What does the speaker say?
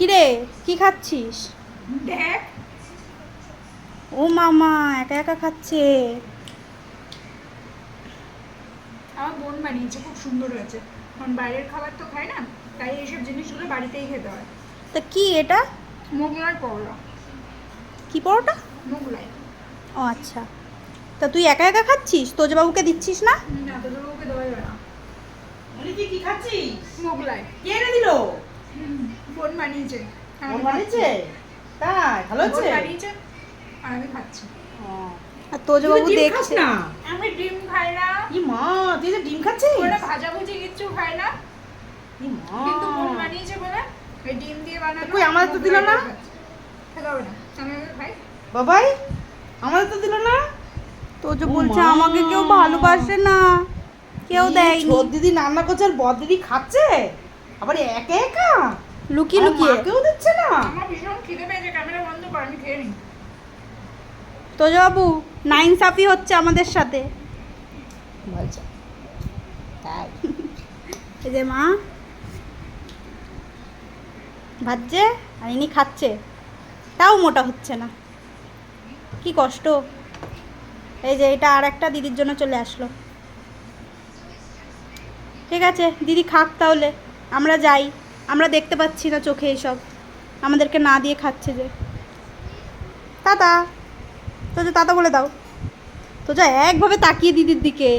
কিরে কি খাচ্ছিস? দেখ ও মামা একা একা খাচ্ছে। আমার বোন বানিয়েছে, খুব সুন্দর হয়েছে। কারণ বাইরের খাবার তো খায় না, তাই এইসব জিনিসগুলো বাড়িতেই খেতে হয়। তা কি এটা? মোগলাই পরোটা। কি পরোটা? মোগলাই। ও আচ্ছা, তা তুই একা একা খাচ্ছিস, তোজবাবুকে দিচ্ছিস না? না, তোদের ওকে দেওয়া যাবে না। তুই কি খাচ্ছিস? মোগলাই। কে এনে দিল? বোন বানিয়েছে। আর বোন আমি বানিয়েছে? তাই ভালো খাচ্ছি। বোন হচ্ছে? বানিয়েছে আর আমি খাচ্ছি। ও। আর তোজবাবু তুই তো ডিম খাস দেখছে। না। আমি ডিম খাই না, ই মা, তুই যে ডিম খাচ্ছিস? ওরা ভাজাভুজি কিচ্ছু খায় না, ই মা। কিন্তু বোন বানিয়েছে বলে এই ডিম দিয়ে বানানো। কই আমাদের তো দিল না? খেতে হবে না, আমি খাই। বাবাই, আমাদের তো দিল না। তোজ ও বলছে মা। আমাকে কেউ ভালোবাসে না, কেউ দেয়নি। ছোট দিদি রান্না করছে আর বদ দিদি খাচ্ছে, আবার একা একা লুকিয়ে আর লুকিয়ে। মাকেও দিচ্ছে না। আমার ভীষণ খিদে পেয়েছে, ক্যামেরা বন্ধ কর, আমি খেয়ে নিই। তোজবাবু নাইনসাফি হচ্ছে আমাদের সাথে। বলছে তাই। এই যে মা ভাজছে আর ইনি খাচ্ছে, তাও মোটা হচ্ছে না, কি কষ্ট। এই যে এটা আর একটা দিদির জন্য চলে আসলো। ঠিক আছে দিদি খাক তাহলে, আমরা যাই। আমরা দেখতে পাচ্ছি না চোখে এইসব, আমাদেরকে না দিয়ে খাচ্ছে যে। টাটা। তো যে টাটা বলে দাও। তো যা একভাবে তাকিয়ে দিদির দিকে।